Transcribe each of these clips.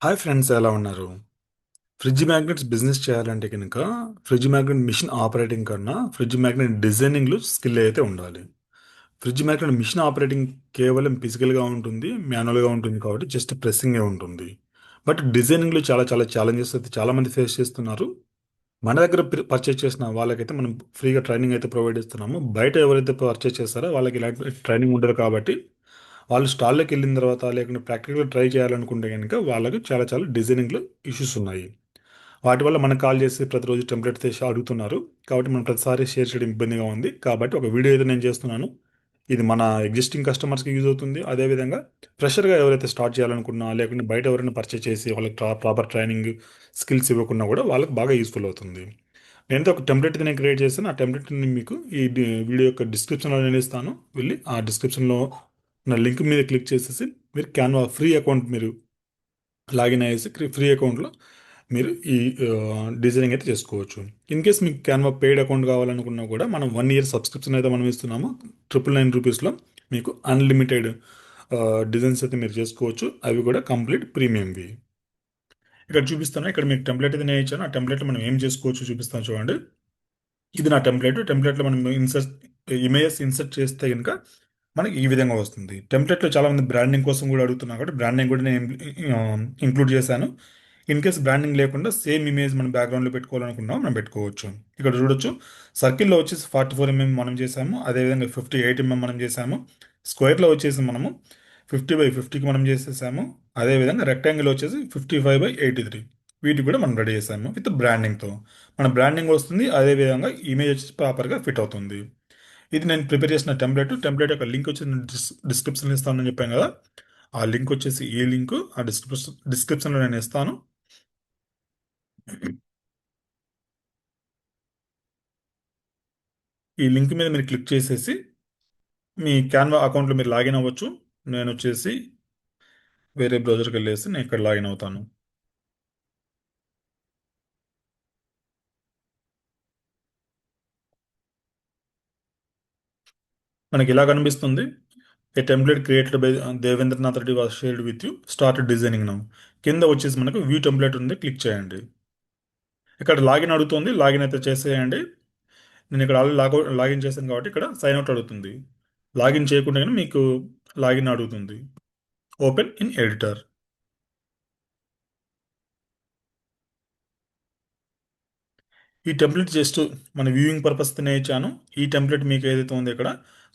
Hi friends, ఎలా ఉన్నారు? Fridge magnets business చేయాలంటే కనుక ఫ్రిడ్జ్ మ్యాగ్నెట్ మిషన్ ఆపరేటింగ్ కన్నా ఫ్రిడ్జ్ మ్యాగ్నెట్ డిజైనింగ్లో స్కిల్ అయితే ఉండాలి. ఫ్రిడ్జ్ మ్యాగ్నెట్ మిషన్ ఆపరేటింగ్ కేవలం ఫిజికల్గా ఉంటుంది, మాన్యువల్గా ఉంటుంది కాబట్టి జస్ట్ ప్రెస్సింగే ఉంటుంది. బట్ డిజైనింగ్లో చాలా చాలా ఛాలెంజెస్ అయితే చాలామంది ఫేస్ చేస్తున్నారు. మన దగ్గర పర్చేస్ చేసిన వాళ్ళకైతే మనం ఫ్రీగా ట్రైనింగ్ అయితే ప్రొవైడ్ చేస్తున్నాము. బయట ఎవరైతే పర్చేస్ చేస్తారో వాళ్ళకి ఇలాంటి ట్రైనింగ్ ఉండదు కాబట్టి వాళ్ళు స్టాల్లోకి వెళ్ళిన తర్వాత లేకుంటే ప్రాక్టికల్గా ట్రై చేయాలనుకుంటే కనుక వాళ్ళకి చాలా చాలా డిజైనింగ్లో ఇష్యూస్ ఉన్నాయి. వాటి వల్ల మనకు కాల్ చేసి ప్రతిరోజు టెంప్లెట్ చేసి అడుగుతున్నారు. కాబట్టి మనం ప్రతిసారి షేర్ చేయడం ఇబ్బందిగా ఉంది. కాబట్టి ఒక వీడియో అయితే నేను చేస్తున్నాను. ఇది మన ఎగ్జిస్టింగ్ కస్టమర్స్కి యూజ్ అవుతుంది. అదేవిధంగా ఫ్రెషర్గా ఎవరైతే స్టార్ట్ చేయాలనుకున్నా లేకుంటే బయట ఎవరైనా పర్చేస్ చేసి వాళ్ళకి ప్రాపర్ ట్రైనింగ్ స్కిల్స్ ఇవ్వకున్నా కూడా వాళ్ళకి బాగా యూస్ఫుల్ అవుతుంది. నేనైతే ఒక టెంప్లెట్ నేను క్రియేట్ చేస్తాను. ఆ టెంప్లెట్ని మీకు ఈ వీడియో యొక్క డిస్క్రిప్షన్లో నేను ఇస్తాను. వెళ్ళి ఆ డిస్క్రిప్షన్లో నా లింక్ మీద క్లిక్ చేసేసి మీరు క్యాన్వా ఫ్రీ అకౌంట్ మీరు లాగిన్ అయ్యేసి ఫ్రీ అకౌంట్లో మీరు ఈ డిజైనింగ్ అయితే చేసుకోవచ్చు. ఇన్ కేస్ మీకు క్యాన్వా పెయిడ్ అకౌంట్ కావాలనుకున్నా కూడా మనం 1 ఇయర్ సబ్స్క్రిప్షన్ అయితే మనం ఇస్తున్నాము. 999 రూపీస్లో మీకు అన్లిమిటెడ్ డిజైన్స్ అయితే మీరు చేసుకోవచ్చు. అవి కూడా కంప్లీట్ ప్రీమియంవి. ఇక్కడ చూపిస్తాను. ఇక్కడ మీకు టెంప్లెట్ అయితే నేను ఇచ్చాను. ఆ టెంప్లెట్లో మనం ఏం చేసుకోవచ్చు చూపిస్తాను చూడండి. ఇది నా టెంప్లెట్లో మనం ఇమేజెస్ ఇన్సర్ట్ చేస్తే కనుక మనకి ఈ విధంగా వస్తుంది. టెంప్లెట్లో చాలా మంది బ్రాండింగ్ కోసం కూడా అడుగుతున్నారు కాబట్టి బ్రాండింగ్ కూడా నేను ఇంక్లూడ్ చేశాను. ఇన్ కేస్ బ్రాండింగ్ లేకుండా సేమ్ ఇమేజ్ మనం బ్యాక్గ్రౌండ్లో పెట్టుకోవాలనుకున్నాం మనం పెట్టుకోవచ్చు. ఇక్కడ చూడొచ్చు, సర్కిల్లో వచ్చేసి 44 mm మనం చేసాము. అదేవిధంగా 58 mm మనం చేసాము. స్క్వేర్లో వచ్చేసి మనము 50/50కి మనం చేసేసాము. అదేవిధంగా రెక్టాంగిల్ వచ్చేసి 55/83 వీటికి కూడా మనం రెడీ చేసాము విత్ బ్రాండింగ్తో. మన బ్రాండింగ్ వస్తుంది, అదేవిధంగా ఇమేజ్ వచ్చేసి ప్రాపర్గా ఫిట్ అవుతుంది. ఇది నేను ప్రిపేర్ చేసిన టెంప్లెట్ యొక్క లింక్ వచ్చి నేను డిస్క్రిప్షన్లో ఇస్తానని చెప్పాను కదా. ఆ లింక్ వచ్చేసి ఈ లింక్ ఆ డిస్క్రిప్షన్లో నేను ఇస్తాను. ఈ లింక్ మీద మీరు క్లిక్ చేసేసి మీ క్యాన్వా అకౌంట్లో మీరు లాగిన్ అవ్వచ్చు. నేను వచ్చేసి వేరే బ్రౌజర్కి వెళ్ళేసి నేను ఇక్కడ లాగిన్ అవుతాను. మనకి ఇలా కనిపిస్తుంది. A template created by Devendranath Reddy was shared with you start designing now. కింద వచ్చేసి మనకు వ్యూ టెంప్లెట్ ఉంది, క్లిక్ చేయండి. ఇక్కడ లాగిన్ అడుగుతుంది, లాగిన్ అయితే చేసేయండి. నేను ఇక్కడ ఆల్రెడీ లాగిన్ చేశాను కాబట్టి ఇక్కడ సైన్ అవుట్ అడుగుతుంది. లాగిన్ చేయకుండా మీకు లాగిన్ అడుగుతుంది. Open in editor. ఈ టెంప్లెట్ జస్ట్ మన వ్యూయింగ్ పర్పస్తోనే ఇచ్చాను. ఈ టెంప్లెట్ మీకు ఏదైతే ఉందో ఇక్కడ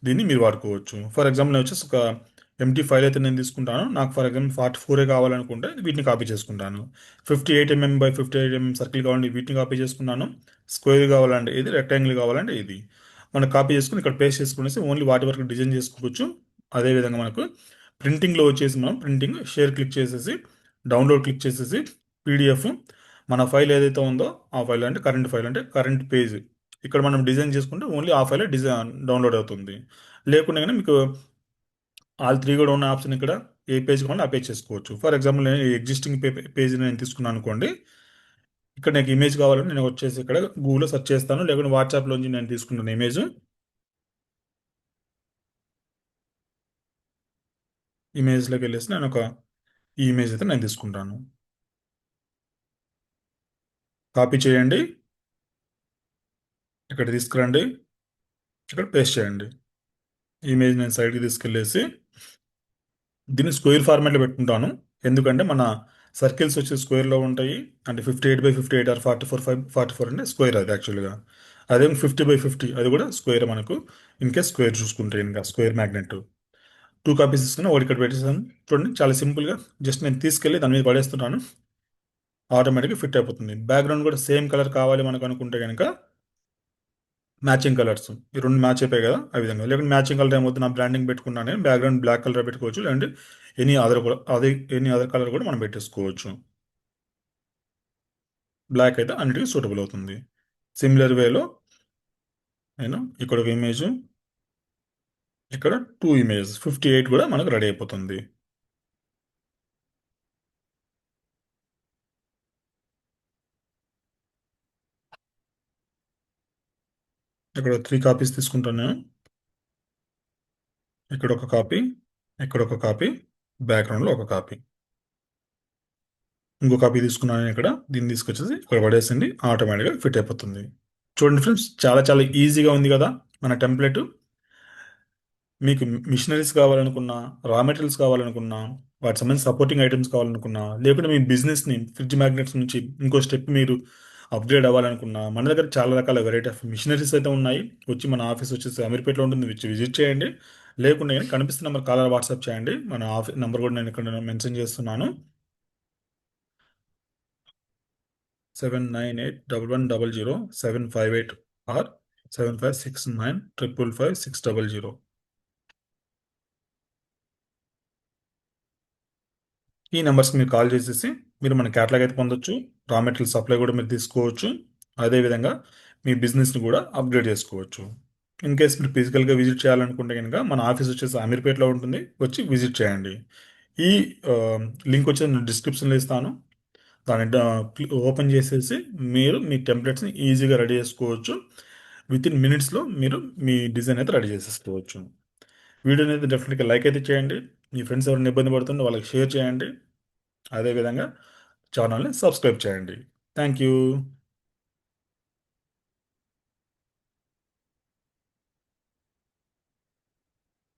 దీన్ని మీరు వాడుకోవచ్చు. ఫర్ ఎగ్జాంపుల్ నేను వచ్చేసి ఒక ఎంటీ ఫైల్ అయితే నేను తీసుకుంటాను. నాకు ఫర్ ఎగ్జాంపుల్ 44 కావాలనుకుంటే వీటిని కాపీ చేసుకుంటాను. 58 mm by 58 mm సర్కిల్ కావాలంటే వీటిని కాపీ చేసుకున్నాను. స్క్వేర్ కావాలంటే ఇది, రెక్టాంగిల్ కావాలంటే ఇది. మనం కాపీ చేసుకుని ఇక్కడ పేస్ట్ చేసుకునేసి ఓన్లీ వాటి వరకు డిజైన్ చేసుకోవచ్చు. అదేవిధంగా మనకు ప్రింటింగ్లో వచ్చేసి మనం ప్రింటింగ్ షేర్ క్లిక్ చేసేసి డౌన్లోడ్ క్లిక్ చేసేసి పీడిఎఫ్ మన ఫైల్ ఏదైతే ఉందో ఆ ఫైల్ అంటే కరెంట్ పేజ్ ఇక్కడ మనం డిజైన్ చేసుకుంటే ఓన్లీ ఆ ఫైల్ డిజైన్ డౌన్లోడ్ అవుతుంది. లేకుండా కానీ మీకు ఆల్ త్రీ కూడా ఉన్న ఆప్షన్ ఇక్కడ ఏ పేజ్ కావాలో ఆ పేజ్ చేసుకోవచ్చు. ఫర్ ఎగ్జాంపుల్ నేను ఎగ్జిస్టింగ్ పేజ్ నేను తీసుకున్నాను అనుకోండి. ఇక్కడ నాకు ఇమేజ్ కావాలని నేను వచ్చేసి ఇక్కడ గూగుల్లో సెర్చ్ చేస్తాను, లేకుంటే వాట్సాప్లోంచి నేను తీసుకుంటాను ఇమేజ్లోకి వెళ్ళేసి నేను ఒక ఈ ఇమేజ్ అయితే నేను తీసుకుంటాను. కాపీ చేయండి, ఇక్కడ తీసుకురండి, ఇక్కడ పేస్ట్ చేయండి. ఈ ఇమేజ్ నేను సైడ్కి తీసుకెళ్ళేసి దీన్ని స్క్వేర్ ఫార్మాట్లో పెట్టుకుంటాను. ఎందుకంటే మన సర్కిల్స్ వచ్చి స్క్వేర్లో ఉంటాయి. అంటే 58/58 ఆర్ 44/44 అంటే స్క్వేర్ అది యాక్చువల్గా. అదే 50/50 అది కూడా స్క్వేర్ మనకు. ఇన్ కేస్ స్క్వేర్ చూసుకుంటే ఇంకా స్క్వేర్ మ్యాగ్నెట్ 2 కాపీస్ తీసుకుని ఒకటి ఇక్కడ పెట్టేసాను. చూడండి చాలా సింపుల్గా జస్ట్ నేను తీసుకెళ్ళి దాని మీద పడేస్తున్నాను. ఆటోమేటిక్గా ఫిట్ అయిపోతుంది. బ్యాక్గ్రౌండ్ కూడా సేమ్ కలర్ కావాలి మనకు అనుకుంటే కనుక మ్యాచింగ్ కలర్స్ ఈ రెండు మ్యాచ్ అయిపోయాయి కదా, ఆ విధంగా. లేకుంటే మ్యాచింగ్ కలర్ ఏమవుతుంది, నా బ్రాండింగ్ పెట్టుకున్నాను నేను బ్యాక్గ్రౌండ్ బ్లాక్ కలర్ పెట్టుకోవచ్చు, లేదంటే ఎనీ అదర్ కలర్ కూడా మనం పెట్టేసుకోవచ్చు. బ్లాక్ అయితే అన్నిటికీ సూటబుల్ అవుతుంది. సిమిలర్ వేలో నేను ఇక్కడ ఒక ఇమేజ్, ఇక్కడ 2 ఇమేజెస్ 58 కూడా మనకు రెడీ అయిపోతుంది. ఇక్కడ 3 కాపీస్ తీసుకుంటాను నేను. ఇక్కడ ఒక కాపీ, ఇక్కడ ఒక కాపీ, బ్యాక్గ్రౌండ్లో ఒక కాపీ. ఇంకో కాపీ తీసుకున్నాను ఇక్కడ. దీన్ని తీసుకొచ్చేసి ఇక్కడ పడేసింది, ఆటోమేటిక్గా ఫిట్ అయిపోతుంది. చూడండి ఫ్రెండ్స్, చాలా చాలా ఈజీగా ఉంది కదా మన టెంప్లెట్. మీకు మిషనరీస్ కావాలనుకున్నా, రా మెటీరియల్స్ కావాలనుకున్నా, వాటి సంబంధించిన సపోర్టింగ్ ఐటమ్స్ కావాలనుకున్నా, లేకుంటే మీ బిజినెస్ని ఫ్రిడ్జ్ మ్యాగ్నెట్స్ నుంచి ఇంకో స్టెప్ మీరు అప్గ్రేడ్ అవ్వాలనుకున్నా, మన దగ్గర చాలా రకాల వెరైటీ ఆఫ్ మిషనరీస్ అయితే ఉన్నాయి. వచ్చి మన ఆఫీస్ వచ్చేసి అమీర్పేటలో ఉంటుంది, వచ్చి విజిట్ చేయండి. లేకుంటే కానీ కనిపిస్తున్న నెంబర్ కాలర్ వాట్సాప్ చేయండి. మన ఆఫీస్ నెంబర్ కూడా నేను ఇక్కడ మెన్షన్ చేస్తున్నాను. 7981100758 ఆర్ 7569555600. ఈ నెంబర్స్కి మీరు కాల్ చేసేసి మీరు మన క్యాటలాగ్ అయితే పొందొచ్చు. రా మెటీరియల్ సప్లై కూడా మీరు తీసుకోవచ్చు. అదేవిధంగా మీ బిజినెస్ని కూడా అప్గ్రేడ్ చేసుకోవచ్చు. ఇన్ కేస్ మీరు ఫిజికల్గా విజిట్ చేయాలనుకుంటే కనుక మన ఆఫీస్ వచ్చేసి అమీర్పేటలో ఉంటుంది, వచ్చి విజిట్ చేయండి. ఈ లింక్ వచ్చేసి నేను డిస్క్రిప్షన్లో ఇస్తాను. దాన్ని ఓపెన్ చేసేసి మీరు మీ టెంప్లెట్స్ని ఈజీగా రెడీ చేసుకోవచ్చు. విత్ ఇన్ మినిట్స్లో మీరు మీ డిజైన్ అయితే రెడీ చేసేసుకోవచ్చు. వీడియోని అయితే డెఫినెట్గా లైక్ అయితే చేయండి. మీ ఫ్రెండ్స్ ఎవరైనా ఇబ్బంది పడుతుంటే వాళ్ళకి షేర్ చేయండి. అదేవిధంగా ఛానల్ని సబ్స్క్రైబ్ చేయండి. Thank you.